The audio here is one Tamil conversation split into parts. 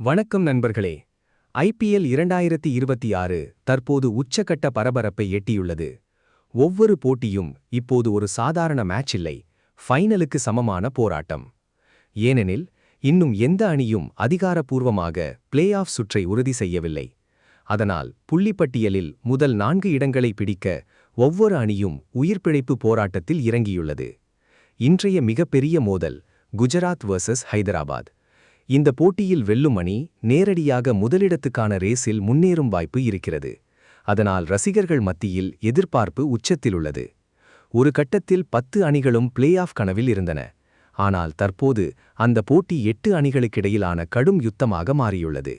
வணக்கம் நண்பர்களே. ஐபிஎல் 2026 தற்போது உச்சக்கட்ட பரபரப்பை எட்டியுள்ளது. ஒவ்வொரு போட்டியும் இப்போது ஒரு சாதாரண மேட்ச் இல்லை, ஃபைனலுக்கு சமமான போராட்டம். ஏனெனில் இன்னும் எந்த அணியும் அதிகாரப்பூர்வமாக பிளே ஆஃப் சுற்றை உறுதி செய்யவில்லை. அதனால் புள்ளிப்பட்டியலில் முதல் 4 இடங்களை பிடிக்க ஒவ்வொரு அணியும் உயிர்பிழைப்பு போராட்டத்தில் இறங்கியுள்ளது. இன்றைய மிகப்பெரிய மோதல் குஜராத் வர்சஸ் ஹைதராபாத். இந்த போட்டியில் வெல்லும் அணி நேரடியாக முதலிடத்துக்கான ரேஸில் முன்னேறும் வாய்ப்பு இருக்கிறது. அதனால் ரசிகர்கள் மத்தியில் எதிர்பார்ப்பு உச்சத்தில் உள்ளது. ஒரு கட்டத்தில் 10 அணிகளும் பிளே ஆஃப் கனவில் இருந்தன. ஆனால் தற்போது அந்த போட்டி 8 அணிகளுக்கிடையிலான கடும் யுத்தமாக மாறியுள்ளது.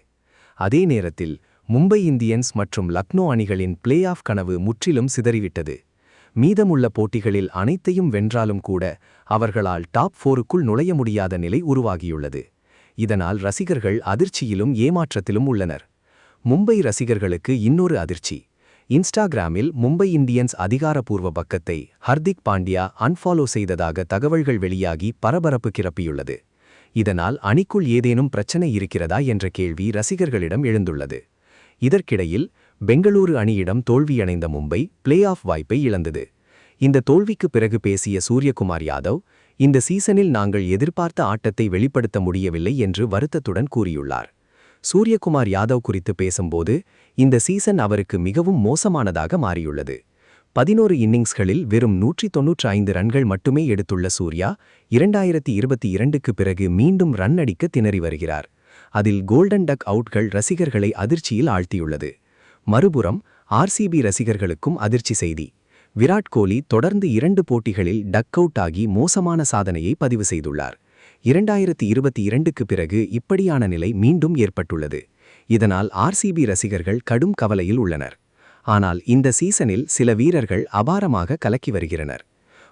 அதே நேரத்தில் மும்பை இந்தியன்ஸ் மற்றும் லக்னோ அணிகளின் பிளே ஆஃப் கனவு முற்றிலும் சிதறிவிட்டது. மீதமுள்ள போட்டிகளில் அனைத்தையும் வென்றாலும் கூட அவர்களால் டாப் 4க்குள் நுழைய முடியாத நிலை உருவாகியுள்ளது. இதனால் ரசிகர்கள் அதிர்ச்சியிலும் ஏமாற்றத்திலும் உள்ளனர். மும்பை ரசிகர்களுக்கு இன்னொரு அதிர்ச்சி. இன்ஸ்டாகிராமில் மும்பை இந்தியன்ஸ் அதிகாரப்பூர்வ பக்கத்தை ஹர்திக் பாண்டியா அன்ஃபாலோ செய்ததாக தகவல்கள் வெளியாகி பரபரப்பு கிளப்பியுள்ளது. இதனால் அணிக்குள் ஏதேனும் பிரச்சனை இருக்கிறதா என்ற கேள்வி ரசிகர்களிடம் எழுந்துள்ளது. இதற்கிடையில் பெங்களூரு அணியிடம் தோல்வியடைந்த மும்பை பிளே ஆஃப் வாய்ப்பை இழந்தது. இந்த தோல்விக்கு பிறகு பேசிய சூரியகுமார் யாதவ், இந்த சீசனில் நாங்கள் எதிர்பார்த்த ஆட்டத்தை வெளிப்படுத்த முடியவில்லை என்று வருத்தத்துடன் கூறியுள்ளார். சூரியகுமார் யாதவ் குறித்து பேசும்போது, இந்த சீசன் அவருக்கு மிகவும் மோசமானதாக மாறியுள்ளது. 11 இன்னிங்ஸ்களில் வெறும் 195 ரன்கள் மட்டுமே எடுத்துள்ள சூர்யா 2022க்கு பிறகு மீண்டும் ரன் அடிக்க திணறி வருகிறார். அதில் கோல்டன் டக் அவுட்கள் ரசிகர்களை அதிர்ச்சியில் ஆழ்த்தியுள்ளது. மறுபுறம் ஆர்சிபி ரசிகர்களுக்கும் அதிர்ச்சி செய்தி. விராட் கோலி தொடர்ந்து 2 போட்டிகளில் டக் அவுட் ஆகி மோசமான சாதனையை பதிவு செய்துள்ளார். 2022க்கு பிறகு இப்படியான நிலை மீண்டும் ஏற்பட்டுள்ளது. இதனால் ஆர்சிபி ரசிகர்கள் கடும் கவலையில் உள்ளனர். ஆனால் இந்த சீசனில் சில வீரர்கள் அபாரமாக கலக்கி வருகின்றனர்.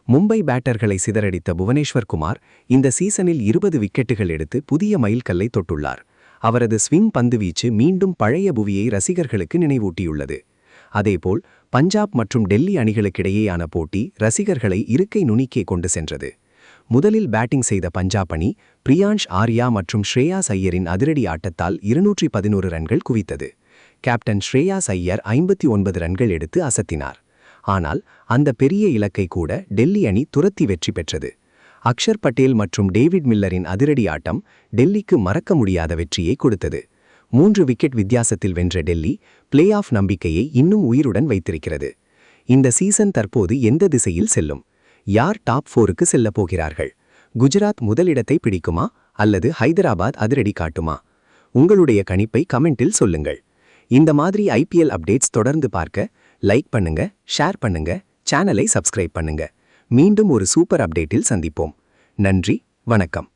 மும்பை பேட்டர்களை சிதறடித்த புவனேஸ்வர் குமார் இந்த சீசனில் 20 விக்கெட்டுகள் எடுத்து புதிய மைல்கல்லை தொட்டுள்ளார். அவரது ஸ்விங் பந்துவீச்சு மீண்டும் பழைய புவியை ரசிகர்களுக்கு நினைவூட்டியுள்ளது. அதேபோல் பஞ்சாப் மற்றும் டெல்லி அணிகளுக்கிடையேயான போட்டி ரசிகர்களை இருக்கை நுனிக்கே கொண்டு சென்றது. முதலில் பேட்டிங் செய்த பஞ்சாப் அணி பிரியான்ஷ் ஆர்யா மற்றும் ஸ்ரேயாஸ் ஐயரின் அதிரடி ஆட்டத்தால் 211 ரன்கள் குவித்தது. கேப்டன் ஸ்ரேயாஸ் ஐயர் 59 ரன்கள் எடுத்து அசத்தினார். ஆனால் அந்த பெரிய இலக்கை கூட டெல்லி அணி துரத்தி வெற்றி பெற்றது. அக்ஷர் பட்டேல் மற்றும் டேவிட் மில்லரின் அதிரடி ஆட்டம் டெல்லிக்கு மறக்க முடியாத வெற்றியை கொடுத்தது. 3 விக்கெட் வித்தியாசத்தில் வென்ற டெல்லி பிளே ஆஃப் நம்பிக்கையை இன்னும் உயிருடன் வைத்திருக்கிறது. இந்த சீசன் தற்போது எந்த திசையில் செல்லும்? யார் டாப் 4க்கு செல்லப் போகிறார்கள்? குஜராத் முதலிடத்தை பிடிக்குமா அல்லது ஹைதராபாத் அதிரடி காட்டுமா? உங்களுடைய கணிப்பை கமெண்டில் சொல்லுங்கள். இந்த மாதிரி ஐபிஎல் அப்டேட்ஸ் தொடர்ந்து பார்க்க லைக் பண்ணுங்க, ஷேர் பண்ணுங்க, சேனலை சப்ஸ்கிரைப் பண்ணுங்க. மீண்டும் ஒரு சூப்பர் அப்டேட்டில் சந்திப்போம். நன்றி, வணக்கம்.